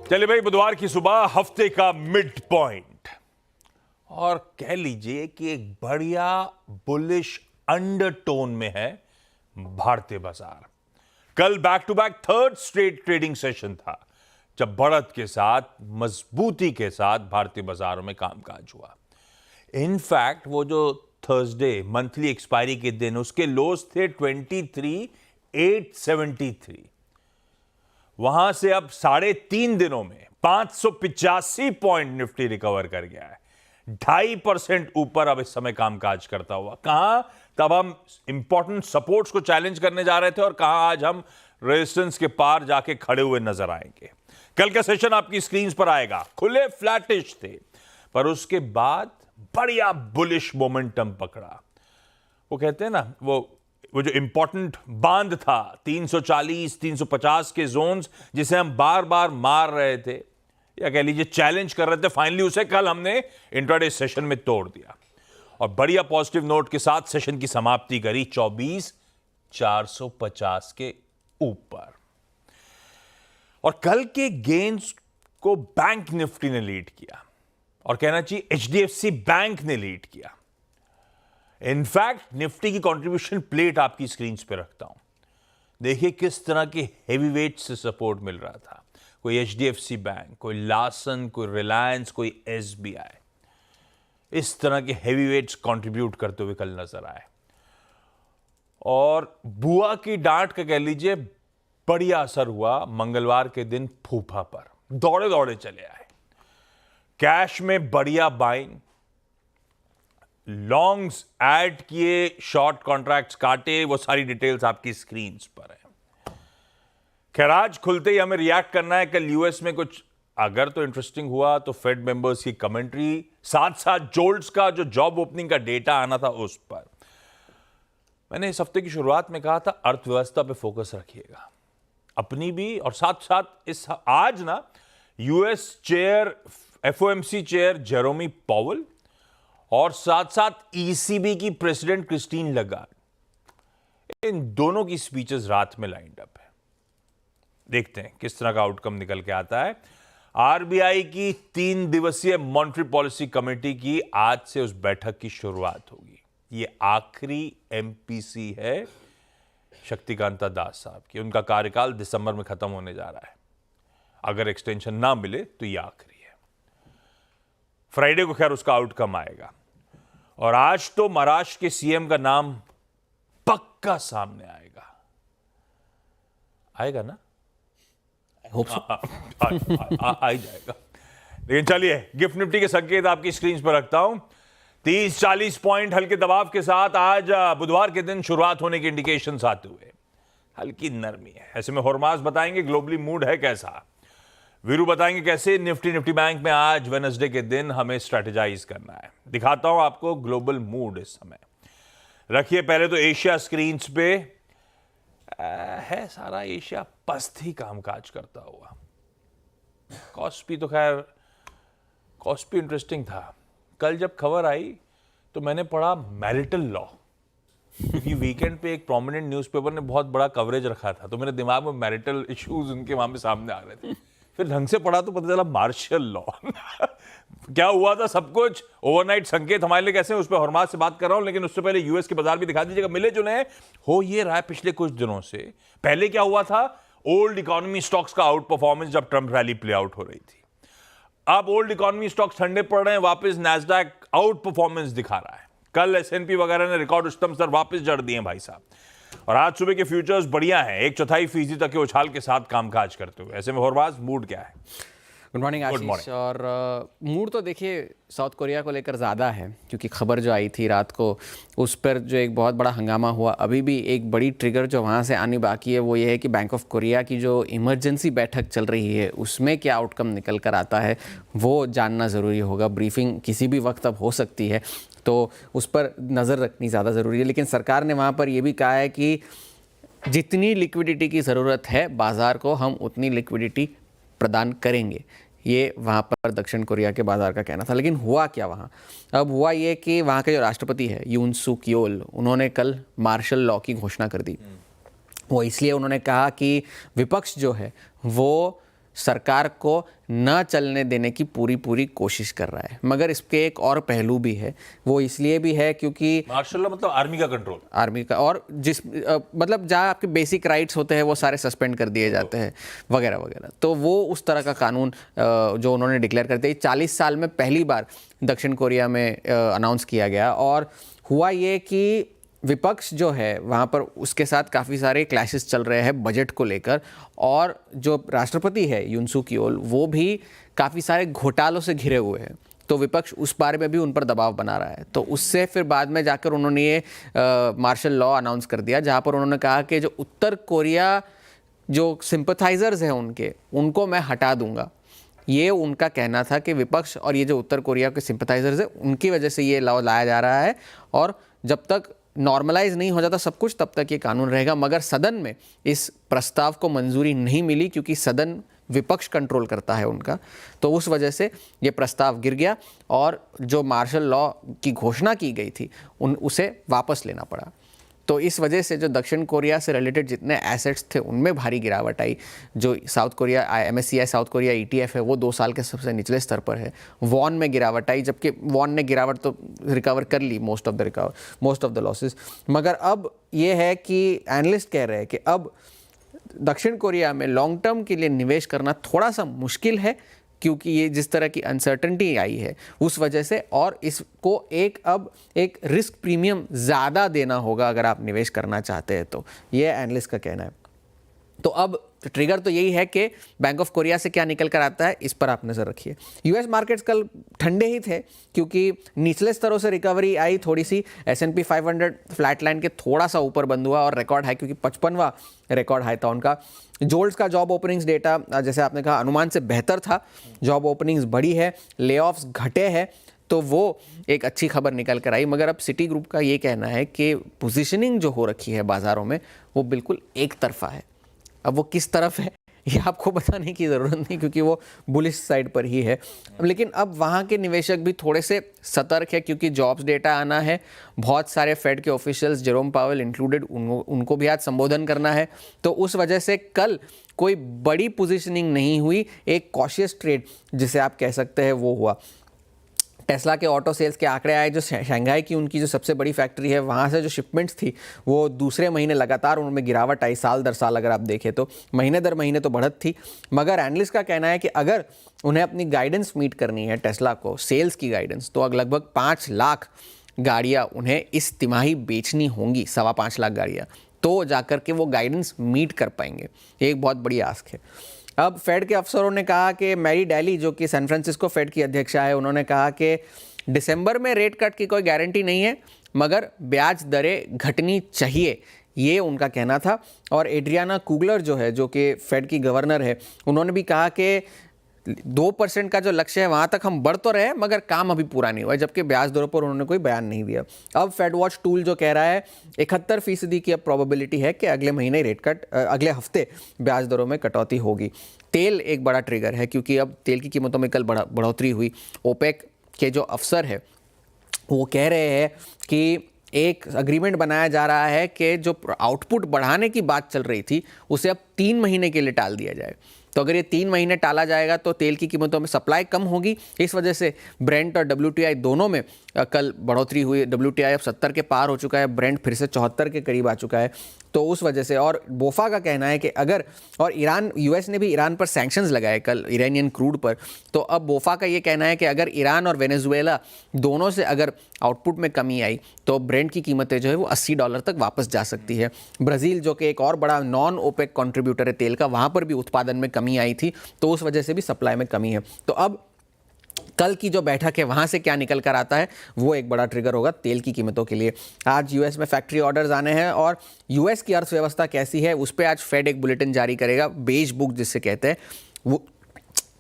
चलिए भाई, बुधवार की सुबह हफ्ते का मिड पॉइंट और कह लीजिए कि एक बढ़िया बुलिश अंडरटोन में है भारतीय बाजार। कल back to back third straight trading session था जब बढ़त के साथ, मजबूती के साथ भारतीय बाजारों में कामकाज हुआ। इनफैक्ट वो जो थर्सडे मंथली एक्सपायरी के दिन उसके लोज थे 23,873। वहां से अब 3.5 दिनों में 585 पॉइंट निफ्टी रिकवर कर गया है, 2.5% ऊपर अब इस समय कामकाज करता हुआ। कहां तब हम इंपॉर्टेंट सपोर्ट्स को चैलेंज करने जा रहे थे और कहां आज हम रेजिस्टेंस के पार जाके खड़े हुए नजर आएंगे। कल का सेशन आपकी स्क्रीन पर आएगा। खुले फ्लैटिश थे पर उसके बाद बढ़िया बुलिश मोमेंटम पकड़ा। वो कहते हैं ना, वो जो इंपॉर्टेंट बांध था 340 350 के जोन्स जिसे हम बार बार मार रहे थे या कह लीजिए चैलेंज कर रहे थे, फाइनली उसे कल हमने इंट्राडे सेशन में तोड़ दिया और बढ़िया पॉजिटिव नोट के साथ सेशन की समाप्ति करी 24,450 के ऊपर। और कल के गेन्स को बैंक निफ्टी ने लीड किया और कहना चाहिए एचडीएफसी बैंक ने लीड किया। इनफैक्ट निफ्टी की कंट्रीब्यूशन प्लेट आपकी स्क्रीन पे रखता हूं, देखिए किस तरह के हेवी वेट से सपोर्ट मिल रहा था। कोई एचडीएफसी बैंक, कोई लासन, कोई रिलायंस, कोई एसबीआई, इस तरह के हेवी वेट्स कंट्रीब्यूट करते हुए कल नजर आए। और बुआ की डांट का कह लीजिए बढ़िया असर हुआ मंगलवार के दिन फूफा पर, दौड़े दौड़े चले आए। कैश में बढ़िया बाइंग, लॉन्ग्स ऐड किए, शॉर्ट कॉन्ट्रैक्ट्स काटे, वो सारी डिटेल्स आपकी स्क्रीन पर है। खैर आज खुलते ही हमें रिएक्ट करना है। कल यूएस में कुछ अगर तो इंटरेस्टिंग हुआ तो फेड मेंबर्स की कमेंट्री, साथ साथ जोल्ट्स का जो जॉब ओपनिंग का डेटा आना था उस पर। मैंने इस हफ्ते की शुरुआत में कहा था अर्थव्यवस्था पे फोकस रखिएगा अपनी भी, और साथ साथ इस आज ना US chair, FOMC chair Jerome Powell और साथ साथ ईसीबी की प्रेसिडेंट क्रिस्टीन लगार्ड, इन दोनों की स्पीचेस रात में लाइंड अप है। देखते हैं किस तरह का आउटकम निकल के आता है। आरबीआई की 3 दिवसीय मॉनेटरी पॉलिसी कमेटी की आज से उस बैठक की शुरुआत होगी। ये आखिरी एमपीसी है शक्तिकांता दास साहब की, उनका कार्यकाल दिसंबर में खत्म होने जा रहा है। अगर एक्सटेंशन ना मिले तो ये आखिरी है। फ्राइडे को खैर उसका आउटकम आएगा और आज तो महाराष्ट्र के सीएम का नाम पक्का सामने आएगा ना? आ ही जाएगा। लेकिन चलिए, गिफ्ट निफ्टी के संकेत आपकी स्क्रीन पर रखता हूं। 30-40 पॉइंट हल्के दबाव के साथ आज बुधवार के दिन शुरुआत होने के इंडिकेशंस आते हुए हल्की नरमी है। ऐसे में होरमास बताएंगे ग्लोबली मूड है कैसा, वीरू बताएंगे कैसे निफ्टी बैंक में आज वेडनेसडे के दिन हमें स्ट्रेटेजाइज करना है। दिखाता हूं आपको ग्लोबल मूड इस समय। रखिए पहले तो एशिया स्क्रीन पे है, सारा एशिया पस्त ही कामकाज करता हुआ। कॉस्पी तो खैर, कॉस्पी इंटरेस्टिंग था। कल जब खबर आई तो मैंने पढ़ा मैरिटल लॉ, क्योंकि वीकेंड पे एक प्रोमिनेंट न्यूज़पेपर ने बहुत बड़ा कवरेज रखा था तो मेरे दिमाग में मैरिटल इश्यूज उनके वहां पे सामने आ रहे थे। फिर ढंग से पढ़ा तो पता चला मार्शल लॉ। क्या हुआ था, सब कुछ ओवरनाइट संकेत हमारे लिए कैसे, उस पर हरमास से बात कर रहा हूं। लेकिन उससे पहले यूएस के बाजार भी दिखा दीजिएगा। मिले जुले हो ये रहा है पिछले कुछ दिनों से। पहले क्या हुआ था, ओल्ड इकोनॉमी स्टॉक्स का आउट परफॉर्मेंस जब ट्रंप रैली प्ले आउट हो रही थी। अब ओल्ड इकोनॉमी स्टॉक्स ठंडे पड़ रहे हैं, वापस नैस्डैक आउट परफॉर्मेंस दिखा रहा है। कल एसएनपी वगैरह ने रिकॉर्ड उच्चतम स्तर वापस जड़ दिए भाई साहब। और आज सुबह के फ्यूचर्स बढ़िया हैं, 1/4% तक के उछाल के साथ कामकाज करते हुए। ऐसे में होरबाज मूड क्या है? गुड मॉर्निंग आशीष। और मूड तो देखिए साउथ कोरिया को लेकर ज़्यादा है, क्योंकि खबर जो आई थी रात को उस पर जो एक बहुत बड़ा हंगामा हुआ। अभी भी एक बड़ी ट्रिगर जो वहाँ से आनी बाकी है वो ये है कि बैंक ऑफ कोरिया की जो इमरजेंसी बैठक चल रही है उसमें क्या आउटकम निकल कर आता है वो जानना ज़रूरी होगा। ब्रीफिंग किसी भी वक्त अब हो सकती है तो उस पर नज़र रखनी ज़्यादा ज़रूरी है। लेकिन सरकार ने वहाँ पर यह भी कहा है कि जितनी लिक्विडिटी की ज़रूरत है बाज़ार को, हम उतनी लिक्विडिटी प्रदान करेंगे। ये वहाँ पर दक्षिण कोरिया के बाज़ार का कहना था। लेकिन हुआ क्या वहाँ? अब हुआ ये कि वहाँ के जो राष्ट्रपति है यून सुक योल, उन्होंने कल मार्शल लॉ की घोषणा कर दी। वो इसलिए उन्होंने कहा कि विपक्ष जो है वो सरकार को न चलने देने की पूरी कोशिश कर रहा है। मगर इसके एक और पहलू भी है, वो इसलिए भी है क्योंकि मार्शल लॉ मतलब आर्मी का कंट्रोल, आर्मी का, और मतलब जहाँ आपके बेसिक राइट्स होते हैं वो सारे सस्पेंड कर दिए जाते हैं वगैरह वगैरह। तो वो उस तरह का कानून जो उन्होंने डिक्लेयर कर दिया 40 साल में पहली बार दक्षिण कोरिया में अनाउंस किया गया। और हुआ ये कि विपक्ष जो है वहाँ पर उसके साथ काफ़ी सारे क्लैशेस चल रहे हैं बजट को लेकर, और जो राष्ट्रपति है यून सूक योल वो भी काफ़ी सारे घोटालों से घिरे हुए हैं। तो विपक्ष उस बारे में भी उन पर दबाव बना रहा है। तो उससे फिर बाद में जाकर उन्होंने ये मार्शल लॉ अनाउंस कर दिया, जहाँ पर उन्होंने कहा कि जो उत्तर कोरिया जो सिंपथाइजर्स हैं उनको मैं हटा दूंगा। ये उनका कहना था कि विपक्ष और ये जो उत्तर कोरिया के सिंपथाइजर्स हैं उनकी वजह से ये लॉ लाया जा रहा है, और जब तक नॉर्मलाइज नहीं हो जाता सब कुछ तब तक ये कानून रहेगा। मगर सदन में इस प्रस्ताव को मंजूरी नहीं मिली क्योंकि सदन विपक्ष कंट्रोल करता है उनका। तो उस वजह से ये प्रस्ताव गिर गया और जो मार्शल लॉ की घोषणा की गई थी उसे वापस लेना पड़ा। तो इस वजह से जो दक्षिण कोरिया से रिलेटेड जितने एसेट्स थे उनमें भारी गिरावट आई। जो south Korea MSCI south Korea ETF है वो 2 साल के सबसे निचले स्तर पर है। वॉन में गिरावट आई, जबकि वॉन ने गिरावट तो रिकवर कर ली मोस्ट ऑफ द लॉसेस। मगर अब ये है कि एनालिस्ट कह रहे हैं कि अब दक्षिण कोरिया में लॉन्ग टर्म के लिए निवेश करना थोड़ा सा मुश्किल है, क्योंकि ये जिस तरह की अनसर्टेनिटी आई है उस वजह से, और इसको अब एक रिस्क प्रीमियम ज़्यादा देना होगा अगर आप निवेश करना चाहते हैं। तो ये एनालिस्ट का कहना है। तो अब ट्रिगर तो यही है कि बैंक ऑफ कोरिया से क्या निकल कर आता है, इस पर आप नज़र रखिए। यूएस मार्केट्स कल ठंडे ही थे क्योंकि निचले स्तरों से रिकवरी आई थोड़ी सी। S&P 500 फ्लैट लाइन के थोड़ा सा ऊपर बंद हुआ और रिकॉर्ड हाई, क्योंकि 55वां रिकॉर्ड हाई था उनका। जोल्ट्स का जॉब ओपनिंग्स डेटा जैसे आपने कहा अनुमान से बेहतर था, जॉब ओपनिंग्स बढ़ी है, लेऑफ्स घटे हैं, तो वो एक अच्छी खबर निकल कर आई। मगर अब सिटी ग्रुप का ये कहना है कि पोजीशनिंग जो हो रखी है बाज़ारों में वो बिल्कुल एक तरफा है। अब वो किस तरफ है ये आपको बताने की ज़रूरत नहीं, क्योंकि वो बुलिश साइड पर ही है। लेकिन अब वहाँ के निवेशक भी थोड़े से सतर्क है क्योंकि जॉब्स डेटा आना है। बहुत सारे फेड के ऑफिशियल्स जेरोम पावेल इंक्लूडेड उनको भी आज संबोधन करना है। तो उस वजह से कल कोई बड़ी पोजीशनिंग नहीं हुई, एक कॉशियस ट्रेड जिसे आप कह सकते हैं वो हुआ। टेस्ला के ऑटो सेल्स के आंकड़े आए, जो शंघाई की उनकी जो सबसे बड़ी फैक्ट्री है वहाँ से जो शिपमेंट्स थी वो दूसरे महीने लगातार उनमें गिरावट आई। साल दर साल अगर आप देखें तो महीने दर महीने तो बढ़त थी। मगर एनालिस्ट का कहना है कि अगर उन्हें अपनी गाइडेंस मीट करनी है टेस्ला को, सेल्स की गाइडेंस, तो लगभग 5 लाख गाड़ियाँ उन्हें इस तिमाही बेचनी होंगी, 5.25 लाख गाड़ियाँ, तो जाकर के वो गाइडेंस मीट कर पाएंगे। एक बहुत बड़ी आस्क है। अब फेड के अफसरों ने कहा कि मैरी डैली जो कि सैन फ्रांसिस्को फेड की अध्यक्षा है, उन्होंने कहा कि दिसंबर में रेट कट की कोई गारंटी नहीं है मगर ब्याज दरें घटनी चाहिए, ये उनका कहना था। और एड्रियाना कुगलर जो है, जो कि फेड की गवर्नर है, उन्होंने भी कहा कि 2% का जो लक्ष्य है वहाँ तक हम बढ़ तो रहे मगर काम अभी पूरा नहीं हुआ है, जबकि ब्याज दरों पर उन्होंने कोई बयान नहीं दिया। अब फेड वॉच टूल जो कह रहा है 71% की अब प्रोबेबिलिटी है कि अगले महीने अगले हफ्ते ब्याज दरों में कटौती होगी। तेल एक बड़ा ट्रिगर है क्योंकि अब तेल की कीमतों में कल बढ़ोतरी हुई। ओपेक के जो अफसर है वो कह रहे हैं कि एक अग्रीमेंट बनाया जा रहा है कि जो आउटपुट बढ़ाने की बात चल रही थी उसे अब 3 महीने के लिए टाल दिया जाए। तो अगर ये 3 महीने टाला जाएगा तो तेल की कीमतों में सप्लाई कम होगी। इस वजह से ब्रेंट और WTI दोनों में कल बढ़ोतरी हुई। WTI अब 70 के पार हो चुका है, ब्रेंट फिर से 74 के करीब आ चुका है। तो उस वजह से, और बोफा का कहना है कि अगर, और US ने भी ईरान पर सैंक्शंस लगाए कल, इरानियन क्रूड पर, तो अब बोफा का ये कहना है कि अगर ईरान और वेनेजुएला दोनों से अगर आउटपुट में कमी आई तो ब्रेंट की कीमतें जो है वो $80 तक वापस जा सकती है। ब्राज़ील जो कि एक और बड़ा नॉन ओपेक कंट्रीब्यूटर है तेल का, वहाँ पर भी उत्पादन में कमी आई थी, तो उस वजह से भी सप्लाई में कमी है। तो अब कल की जो बैठक है वहाँ से क्या निकल कर आता है वो एक बड़ा ट्रिगर होगा तेल की कीमतों के लिए। आज US में फैक्ट्री ऑर्डर्स आने हैं और US की अर्थव्यवस्था कैसी है उस पर आज फेड एक बुलेटिन जारी करेगा, बेज बुक जिससे कहते हैं, वो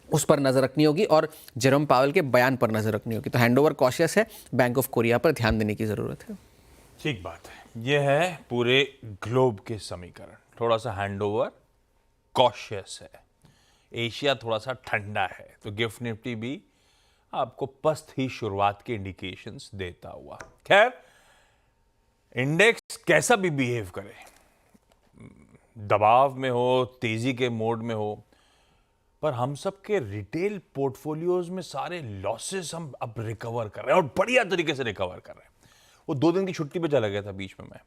उस पर नज़र रखनी होगी और जेरोम पावेल के बयान पर नज़र रखनी होगी। तो हैंडओवर कॉशियस है, बैंक ऑफ कोरिया पर ध्यान देने की ज़रूरत है। ठीक बात है, यह है पूरे ग्लोब के समीकरण। थोड़ा सा हैंडओवर कॉशियस है, एशिया थोड़ा सा ठंडा है, तो गिफ्ट निफ्टी भी आपको पस्त ही शुरुआत के इंडिकेशंस देता हुआ। खैर, इंडेक्स कैसा भी बिहेव करे, दबाव में हो, तेजी के मोड में हो, पर हम सब के रिटेल पोर्टफोलियोज में सारे लॉसेस हम अब रिकवर कर रहे हैं और बढ़िया तरीके से रिकवर कर रहे हैं। वो 2 दिन की छुट्टी पे चला गया था बीच में, मैं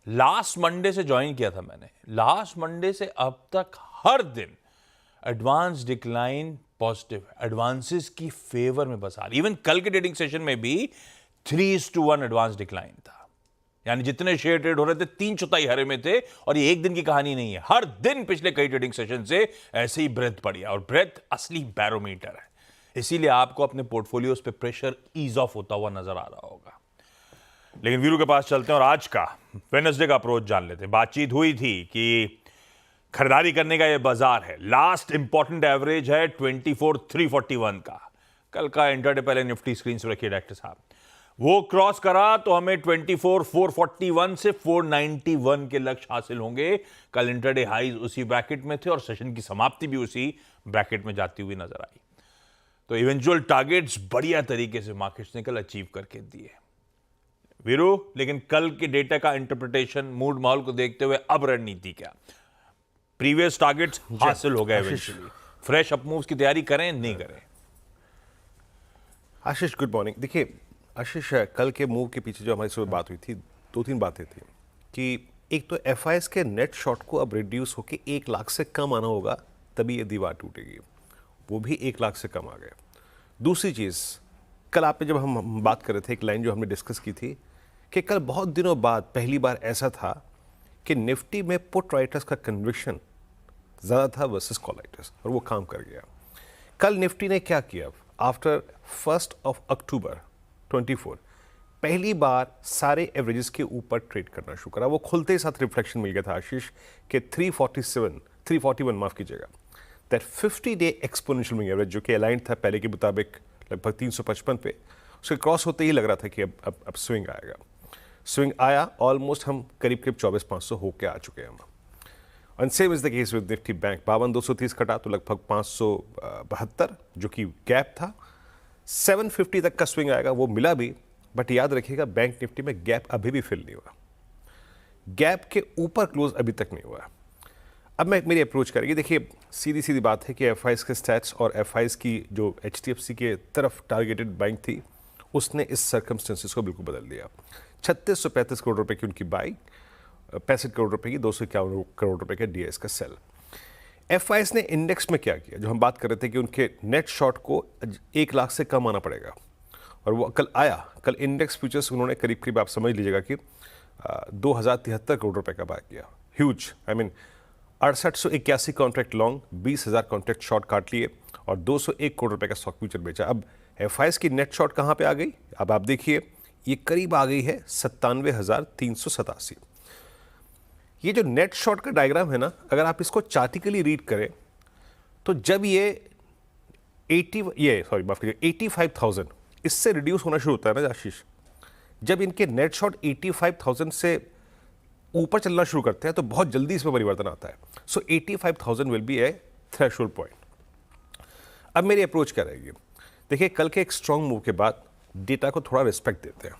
लास्ट मंडे से ज्वाइन किया था मैंने। लास्ट मंडे से अब तक हर दिन एडवांस डिक्लाइन पॉजिटिव, एडवांसेस की फेवर में बस आ रही। इवन कल के ट्रेडिंग सेशन में भी 3:1 एडवांस डिक्लाइन था, यानी जितने शेयर ट्रेड हो रहे थे 3/4 हरे में थे। और ये एक दिन की कहानी नहीं है, हर दिन पिछले कई ट्रेडिंग सेशन से ऐसे ही ब्रेथ पड़ी है, और ब्रेथ असली बैरोमीटर है। इसीलिए आपको अपने पोर्टफोलियोज पे प्रेशर ईज ऑफ होता हुआ नजर आ रहा होगा। लेकिन वीरू के पास चलते हैं और आज का वेडनेसडे का अप्रोच जान लेते हैं। बातचीत हुई थी कि खरीदारी करने का ये बाजार है, लास्ट इंपॉर्टेंट एवरेज है 24,341 का। कल का इंटरडे पहले निफ्टी स्क्रीन से रखिए डॉक्टर साहब, वो क्रॉस करा तो हमें 24,441 से 491 के लक्ष्य हासिल होंगे। कल इंटरडे हाईज उसी ब्रैकेट में थे और सेशन की समाप्ति भी उसी ब्रैकेट में जाती हुई नजर आई। तो इवेंचुअल टारगेट्स बढ़िया तरीके से मार्केट्स ने कल अचीव करके दिए वीरू। लेकिन कल के डेटा का इंटरप्रिटेशन, मूड माहौल को देखते हुए अब रणनीति क्या? प्रीवियस टारगेट्स हासिल हो गए, इवेंचुअली फ्रेश अप मूव्स की तैयारी करें नहीं करें? आशीष गुड मॉर्निंग। देखिए आशीष, कल के मूव के पीछे जो हमारी सुबह बात हुई थी, 2-3 बातें थी कि एक तो एफआईएस के नेट शॉर्ट को अब रिड्यूस होकर 1 लाख से कम आना होगा, तभी ये दीवार टूटेगी। वो भी 1 लाख से कम आ गए। दूसरी चीज़, कल आपने जब हम बात कर रहे थे, एक लाइन जो हमने डिस्कस की थी कि कल बहुत दिनों बाद पहली बार ऐसा था कि निफ्टी में पुट राइटर्स का कन्विक्शन ज़्यादा था वर्सेस कॉल राइटर्स, और वो काम कर गया। कल निफ्टी ने क्या किया? आफ्टर 1 अक्टूबर 24 पहली बार सारे एवरेजेस के ऊपर ट्रेड करना शुरू करा। वो खुलते ही साथ रिफ्लेक्शन मिल गया था आशीष के 341 माफ कीजिएगा, that 50-day exponential moving average जो कि अलाइंड था पहले के मुताबिक लगभग 355 पे, उसके क्रॉस होते ही लग रहा था कि अब स्विंग आएगा। स्विंग आया, ऑलमोस्ट हम करीब 24,500 होके आ चुके हैं हम। And same is the case with Nifty bank, 52,230 कटा तो लगभग 572 जो कि गैप था। 750 तक का स्विंग आएगा, वो मिला भी, बट याद रखिएगा बैंक निफ्टी में गैप अभी भी फिल नहीं हुआ, गैप के ऊपर क्लोज अभी तक नहीं हुआ। अब मैं मेरी अप्रोच करेंगे, देखिए सीधी सीधी बात है कि एफआईएस के स्टैट्स और एफआईएस की जो एचडीएफसी के तरफ टारगेटेड बैंक थी, उसने इस सर्कमस्टेंसेस को बिल्कुल बदल दिया। 3635 करोड़ रुपए की उनकी बाई, 65 करोड़ रुपए की 251 करोड़ रुपए के डीएस का सेल। एफआईएस ने इंडेक्स में क्या किया, जो हम बात कर रहे थे कि उनके नेट शॉर्ट को 1 लाख से कम आना पड़ेगा, और वो कल आया। कल इंडेक्स फ्यूचर्स उन्होंने करीब करीब आप समझ लीजिएगा कि 2073 करोड़ रुपए का बाय किया। Huge, I mean 6881 contract long, 20,000 contract short काट लिए और 201 करोड़ रुपए का स्टॉक फ्यूचर बेचा। अब एफआईएस की नेट शॉर्ट कहाँ पे आ गई? अब आप देखिए, ये करीब आ गई है 97,387। ये जो नेट शॉर्ट का डायग्राम है ना, अगर आप इसको चार्टिकली रीड करें तो जब ये 85,000 इससे रिड्यूस होना शुरू होता है ना आशीष, जब इनके नेट शॉर्ट 85,000 से ऊपर चलना शुरू करते हैं तो बहुत जल्दी इसमें परिवर्तन आता है। सो 85,000 will be A threshold point. अब मेरी अप्रोच क्या रहेगी? देखिए कल के एक स्ट्रॉन्ग मूव के बाद डेटा को थोड़ा रिस्पेक्ट देते हैं।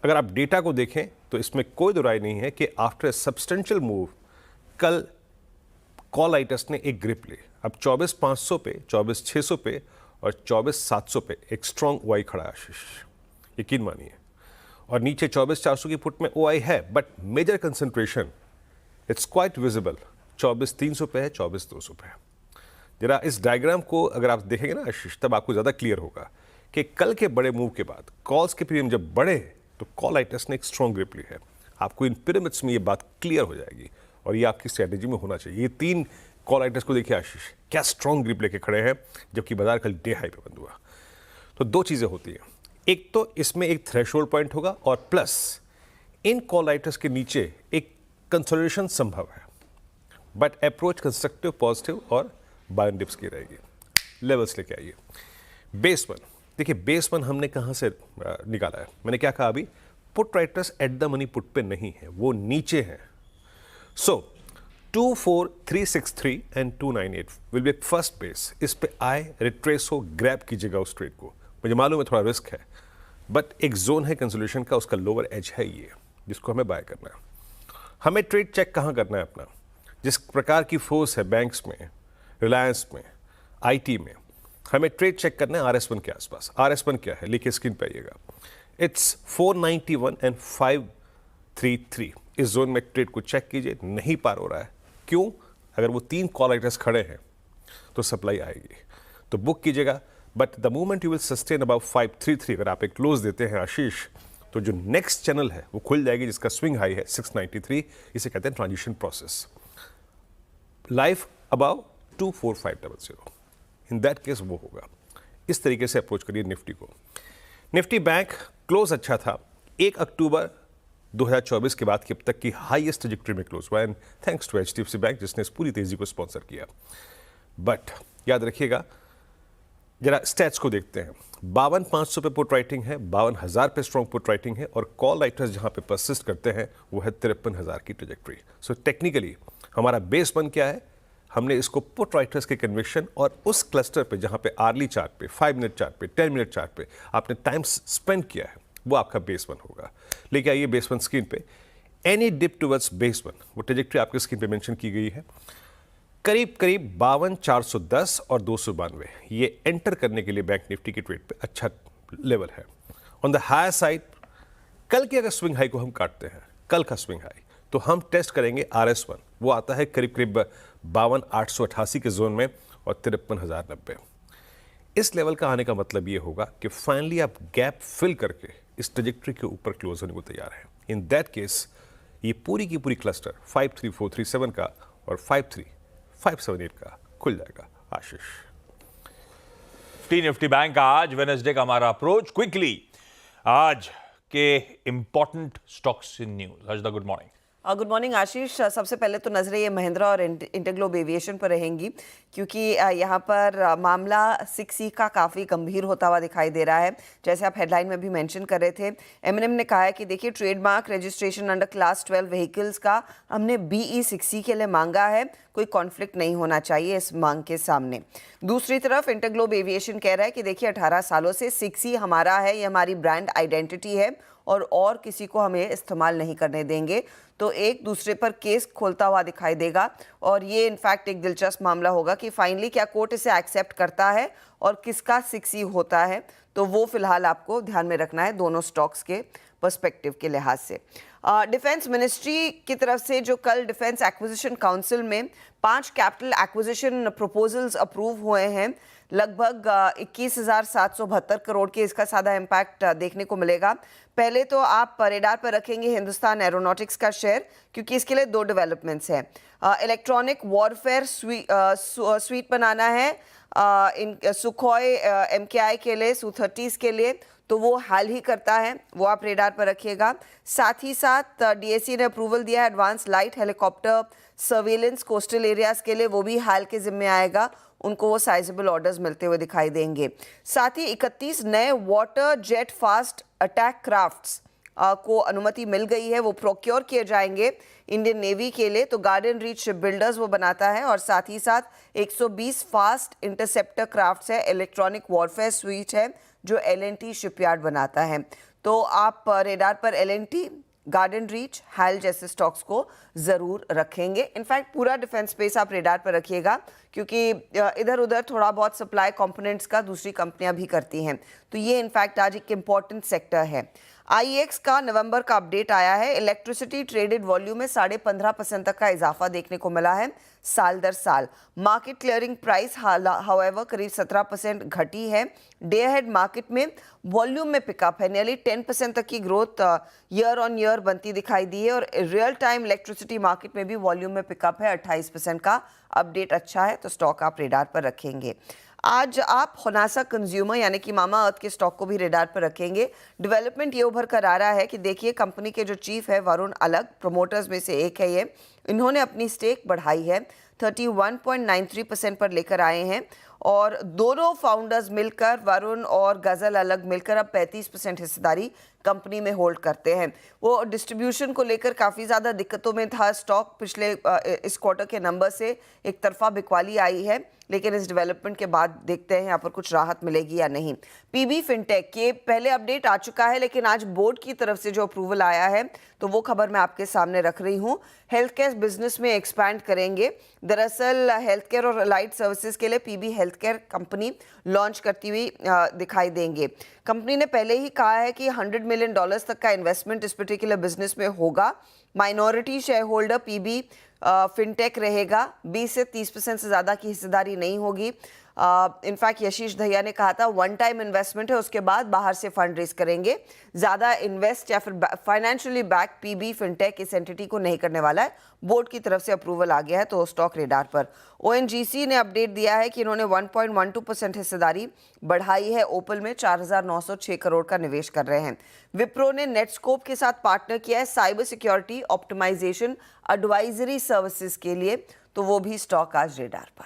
अगर आप डेटा को देखें तो इसमें कोई दो राय नहीं है कि आफ्टर ए सब्सटेंशियल मूव कल कॉल राइटर्स ने एक ग्रिप ली। अब 24,500 पे, 24,600 पे और 24,700 पे एक स्ट्रॉन्ग ओआई खड़ा है आशीष, यकीन मानिए। और नीचे 24,400 की पुट में ओआई है, but major concentration it's quite visible 24,300 पे है, 24,200 पे है। जरा इस डायग्राम को अगर आप देखेंगे ना आशीष, तब आपको ज़्यादा क्लियर होगा कि कल के बड़े मूव के बाद कॉल्स के प्रीमियम जब बढ़े तो कॉल राइटर्स ने एक स्ट्रॉन्ग ग्रिप ली है। आपको इन पिरामिड्स में ये बात क्लियर हो जाएगी और ये आपकी स्ट्रेटेजी में होना चाहिए। ये 3 कॉल राइटर्स को देखिए आशीष, क्या स्ट्रॉन्ग ग्रिप लेके खड़े हैं, जबकि बाजार कल डे हाई पे बंद हुआ। तो 2 चीज़ें होती हैं, एक तो इसमें एक थ्रेशोल्ड पॉइंट होगा और प्लस इन कॉल राइटर्स के नीचे एक कंसोलिडेशन संभव है, बट अप्रोच कंस्ट्रक्टिव, पॉजिटिव और बाय डिप्स की रहेगी। लेवल्स लेके आइए। बेस 1, देखिए बेस 1 हमने कहाँ से निकाला है? मैंने क्या कहा अभी? Put writers at the money put पे नहीं है, वो नीचे हैं। सो 24,363 and 298 will be first base. इस पे आए, रिट्रेस हो, ग्रैब कीजिएगा उस ट्रेड को। मुझे मालूम है थोड़ा रिस्क है, बट एक जोन है कंसोलिडेशन का, उसका लोअर एज है ये, जिसको हमें बाय करना है। हमें ट्रेड चेक कहाँ करना है अपना? जिस प्रकार की फोर्स है बैंक्स में, रिलायंस में, आईटी में हमें ट्रेड चेक करना है RS1 के आसपास। RS1 क्या है, लिखिए स्क्रीन पे आइएगा। It's 491 and 533। इस जोन में ट्रेड को चेक कीजिए, नहीं पार हो रहा है। क्यों? अगर वो 3 कॉल राइटर्स खड़े हैं तो सप्लाई आएगी, तो बुक कीजिएगा। But the moment you will sustain about 533, अगर आप एक क्लोज देते हैं आशीष, तो जो नेक्स्ट चैनल है वो खुल जाएगी, जिसका स्विंग हाई है 693। इसे कहते हैं transition process. Life above 24500, in that case वो होगा। इस तरीके से अप्रोच करिए निफ्टी को। निफ्टी बैंक क्लोज अच्छा था 1 अक्टूबर 2024 के बाद की अब तक की हाईएस्ट ट्रैजेक्टरी में क्लोज हुआ, and thanks to HDFC bank जिसने इस पूरी तेजी को स्पॉन्सर किया। बट याद रखिएगा, जरा स्टैट्स को देखते हैं। 52,500 पे पुट राइटिंग है, 52,000 पे स्ट्रॉन्ग पुट राइटिंग है, और कॉल राइटर्स जहां पे परसिस्ट करते हैं वो है 53,000 की ट्रैजेक्टरी। सो टेक्निकली हमारा बेस बन क्या है, हमने इसको पुट राइटर्स के कन्विक्शन और उस क्लस्टर पे जहां पे आर्ली चार्ट पे, 5 मिनट चार्ट पे, 10 मिनट चार्ट पे आपने टाइम स्पेंड किया है, वो आपका बेस वन होगा। लेके आइए बेस वन स्क्रीन पे। Any dip towards base one, वो ट्रैजेक्टरी आपके स्क्रीन पे मेंशन की गई है। करीब 52,410 और 292, ये एंटर करने के लिए बैंक निफ्टी की ट्रेड पे अच्छा लेवल है। ऑन द हायर साइड, कल के अगर स्विंग हाई को हम काटते हैं, कल का स्विंग हाई, तो हम टेस्ट करेंगे RS1। वो आता है करीब 52,888 के जोन में और 53,090। इस लेवल का आने का मतलब ये होगा कि फाइनली आप गैप फिल करके इस ट्रैजेक्टरी के ऊपर क्लोज होने को तैयार हैं। इन दैट केस ये पूरी की पूरी क्लस्टर 53437 का और 53578 का खुल जाएगा। आशीष, निफ्टी बैंक का आज वेडनेसडे का हमारा अप्रोच क्विकली आज के important stocks in news. Harshada, good morning. Good morning Ashish. सबसे पहले तो नजरें ये महिंद्रा और इंटरग्लोब एविएशन पर रहेंगी, क्योंकि यहाँ पर मामला 6E का काफ़ी गंभीर होता हुआ दिखाई दे रहा है। जैसे आप हेडलाइन में भी मेंशन कर रहे थे, M&M ने कहा है कि देखिए, trademark registration under class 12 vehicles का हमने BE 6E के लिए मांगा है, कोई कॉन्फ्लिक्ट नहीं होना चाहिए इस मांग के सामने। दूसरी तरफ इंटरग्लोब एविएशन कह रहा है कि देखिए, 18 सालों से 6E हमारा है, ये हमारी ब्रांड आइडेंटिटी है और किसी को हम ये इस्तेमाल नहीं करने देंगे। तो एक दूसरे पर केस खोलता हुआ दिखाई देगा, और ये इनफैक्ट एक दिलचस्प मामला होगा कि फाइनली क्या कोर्ट इसे एक्सेप्ट करता है और किसका 6E होता है। तो वो फिलहाल आपको ध्यान में रखना है दोनों स्टॉक्स के पर्सपेक्टिव के लिहाज से। डिफेंस मिनिस्ट्री की तरफ से जो कल डिफेंस एक्विजिशन काउंसिल में 5 कैपिटल एक्विजिशन प्रपोजल्स अप्रूव हुए हैं, लगभग 21,772 करोड़ के इसका सादा इम्पैक्ट देखने को मिलेगा। पहले तो आप रेडार पर रखेंगे हिंदुस्तान एरोनॉटिक्स का शेयर, क्योंकि इसके लिए 2 डेवलपमेंट्स हैं। इलेक्ट्रॉनिक वॉरफेयर स्वीट बनाना है इन सुखोई MKI के लिए, Su-30s के लिए, तो वो हाल ही करता है, वो आप रेडार पर रखिएगा। साथ ही साथ DSC ने अप्रूवल दिया है advance light helicopter surveillance coastal areas के लिए, वो भी हाल के जिम्मे आएगा, उनको वो साइजेबल ऑर्डर्स मिलते हुए दिखाई देंगे। साथ ही 31 नए water jet fast attack crafts को अनुमति मिल गई है, वो प्रोक्योर किए जाएंगे इंडियन नेवी के लिए। तो गार्डन रीच शिप बिल्डर्स वो बनाता है, और साथ ही साथ 120 फास्ट इंटरसेप्टर क्राफ्ट्स है, इलेक्ट्रॉनिक वॉरफेयर स्वीट है जो L&T शिपयार्ड बनाता है। तो आप रेडार पर L&T, गार्डन रीच, हाल जैसे स्टॉक्स को ज़रूर रखेंगे। इनफैक्ट पूरा डिफेंस स्पेस आप रेडार पर रखिएगा, क्योंकि इधर उधर थोड़ा बहुत सप्लाई कंपोनेंट्स का दूसरी कंपनियां भी करती हैं। तो ये इनफैक्ट आज एक इम्पॉर्टेंट सेक्टर है। IEX का नवंबर का अपडेट आया है। इलेक्ट्रिसिटी ट्रेडेड वॉल्यूम में 15.5% तक का इजाफा देखने को मिला है साल दर साल। मार्केट क्लियरिंग प्राइस हाउएवर करीब 17% घटी है। डे अहेड मार्केट में वॉल्यूम में पिकअप है, नियरली 10% तक की ग्रोथ ईयर ऑन ईयर बनती दिखाई दी है, और रियल टाइम इलेक्ट्रिसिटी मार्केट में भी वॉल्यूम में पिकअप है, 28% का अपडेट अच्छा है। तो स्टॉक आप रेडार पर रखेंगे। आज आप होनासा कंज्यूमर यानी कि मामा अर्थ के स्टॉक को भी रेडार पर रखेंगे। डेवलपमेंट ये उभर कर आ रहा है कि देखिए, कंपनी के जो चीफ है वरुण अलग, प्रमोटर्स में से एक है ये, इन्होंने अपनी स्टेक बढ़ाई है, 31.93% पर लेकर आए हैं, और दोनों फाउंडर्स मिलकर, वरुण और गजल अलग मिलकर अब 35% हिस्सेदारी कंपनी में होल्ड करते हैं। वो डिस्ट्रीब्यूशन को लेकर काफ़ी ज़्यादा दिक्कतों में था स्टॉक, पिछले इस क्वार्टर के नंबर से एक तरफा बिकवाली आई है, लेकिन इस डेवलपमेंट के बाद देखते हैं यहाँ पर कुछ राहत मिलेगी या नहीं। PB फिनटेक के पहले अपडेट आ चुका है, लेकिन आज बोर्ड की तरफ से जो अप्रूवल आया है, तो वो खबर मैं आपके सामने रख रही हूँ। हेल्थ केयर बिजनेस में एक्सपैंड करेंगे। दरअसल हेल्थ केयर और अलाइड सर्विसेज के लिए PB health care company launch करती हुई दिखाई देंगे। कंपनी ने पहले ही कहा है कि $100 मिलियन तक का इन्वेस्टमेंट इस पर्टिकुलर बिजनेस में होगा। Minority share holder PB fintech रहेगा। 20 से 30% से ज़्यादा की हिस्सेदारी नहीं होगी। इनफैक्ट यशीश दहिया ने कहा था वन टाइम इन्वेस्टमेंट है, उसके बाद बाहर से फंड रेज करेंगे। ज़्यादा इन्वेस्ट या फिर फाइनेंशियली बैक पीबी फिनटेक इस एंटिटी को नहीं करने वाला है। बोर्ड की तरफ से अप्रूवल आ गया है तो स्टॉक रेडार पर। ओएनजीसी ने अपडेट दिया है कि इन्होंने 1.12% हिस्सेदारी बढ़ाई है। ओपल में 4,906 करोड़ का निवेश कर रहे हैं। विप्रो ने नेटस्कोप के साथ पार्टनर किया है cyber security optimization advisory services के लिए, तो वो भी स्टॉक आज रेडार पर।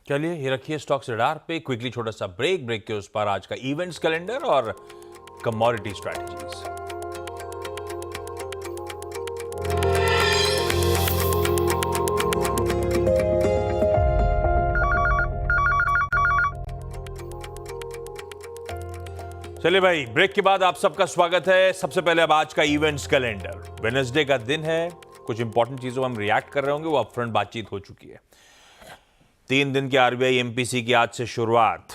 चलिए ये रखिए स्टॉक्स रडार पे। क्विकली छोटा सा ब्रेक के उस पर आज का इवेंट्स कैलेंडर और कमोडिटी स्ट्रैटेजीज। चलिए भाई, ब्रेक के बाद आप सबका स्वागत है। सबसे पहले अब आज का इवेंट्स कैलेंडर। वेडनेसडे का दिन है, कुछ इंपॉर्टेंट चीजों हम रिएक्ट कर रहे होंगे, वो अपफ्रंट बातचीत हो चुकी है। 3 दिन के आरबीआई एमपीसी की आज से शुरुआत।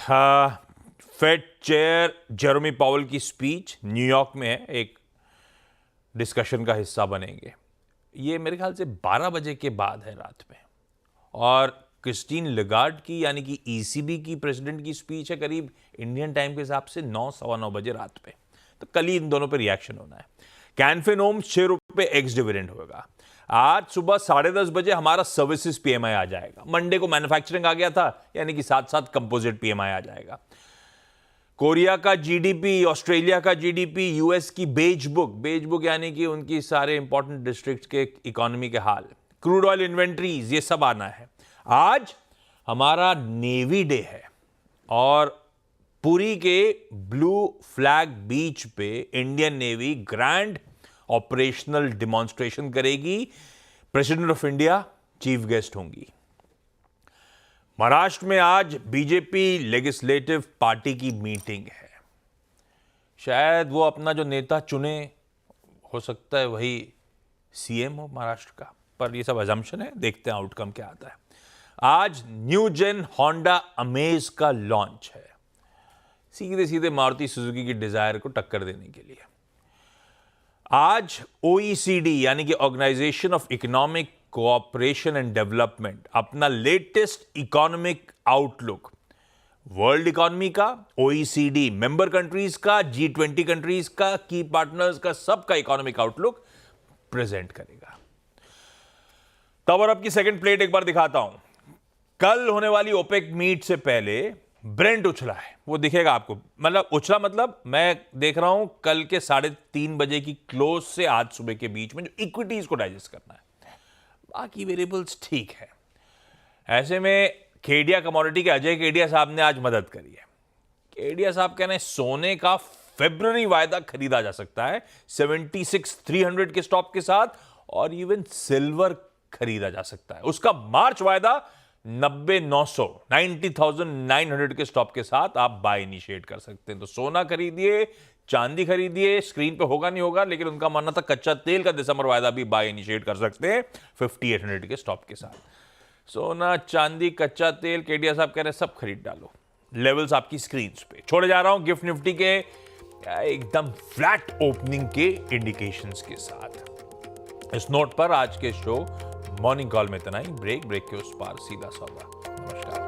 फेड चेयर जेरोमी पावेल की स्पीच न्यूयॉर्क में है, एक डिस्कशन का हिस्सा बनेंगे। ये मेरे ख्याल से 12 बजे के बाद है रात में। और क्रिस्टीन लगार्ड की यानी कि ईसीबी की प्रेसिडेंट की स्पीच है करीब इंडियन टाइम के हिसाब से 9 सवा 9 बजे रात में। तो कल ही इन दोनों पे रिएक्शन होना है। कैनफिन होम्स 6 रुपए एक्स डिविडेंड होगा। आज सुबह 10:30 बजे हमारा सर्विसेज पीएमआई आ जाएगा। मंडे को मैन्युफैक्चरिंग आ गया था, यानी कि साथ साथ कंपोजिट पीएमआई आ जाएगा। कोरिया का जीडीपी, ऑस्ट्रेलिया का जीडीपी, यूएस की बेज बुक यानी कि उनकी सारे इंपॉर्टेंट डिस्ट्रिक्ट्स के इकोनॉमी के हाल, क्रूड ऑयल इन्वेंट्रीज, ये सब आना है। आज हमारा नेवी डे है और पुरी के ब्लू फ्लैग बीच पे Indian navy grand operational demonstration करेगी। President of India chief guest होंगी। महाराष्ट्र में आज बीजेपी लेजिस्लेटिव पार्टी की मीटिंग है। शायद वो अपना जो नेता चुने, हो सकता है वही सीएम हो महाराष्ट्र का, पर ये सब अजम्पशन है, देखते हैं आउटकम क्या आता है। आज न्यू जेन होंडा अमेज का लॉन्च है, सीधे सीधे मारुति सुजुकी की डिजायर को टक्कर देने के लिए। आज OECD यानी कि organisation of economic cooperation and development अपना latest economic outlook, world economy का, OECD मेंबर कंट्रीज का, G20 कंट्रीज का, की पार्टनर्स का, सबका इकोनॉमिक आउटलुक प्रेजेंट करेगा। तब और अब की सेकंड प्लेट एक बार दिखाता हूं। कल होने वाली ओपेक मीट से पहले ब्रेंट उछला है, वो दिखेगा आपको। मतलब उछला मतलब मैं देख रहा हूं कल के 3:30 बजे की क्लोज से आज सुबह के बीच में जो इक्विटीज को डाइजेस्ट करना है, बाकी वेरिएबल्स ठीक है। ऐसे में केडिया कमोडिटी के अजय केडिया साहब ने आज मदद करी है। केडिया साहब कह रहे हैं सोने का फेब्रुअरी वायदा खरीदा जा सकता है 76,300 के स्टॉप के साथ, और इवन सिल्वर खरीदा जा सकता है उसका मार्च वायदा 90,900 के स्टॉप के साथ आप बाय इनिशिएट कर सकते हैं। तो सोना खरीदिए, चांदी खरीदिए, स्क्रीन पे होगा नहीं होगा, लेकिन उनका मानना था कच्चा तेल का दिसंबर वायदा भी बाय इनिशिएट कर सकते हैं 5800 के स्टॉप के साथ। सोना, चांदी, कच्चा तेल, केडिया साहब कह रहे हैं सब खरीद डालो। लेवल्स आपकी स्क्रीन पे छोड़े जा रहा हूं गिफ्ट निफ्टी के एकदम फ्लैट ओपनिंग के इंडिकेशंस के साथ। इस नोट पर आज के शो मॉर्निंग कॉल में इतना ही। ब्रेक के उस पार सीधा सौदा। नमस्कार।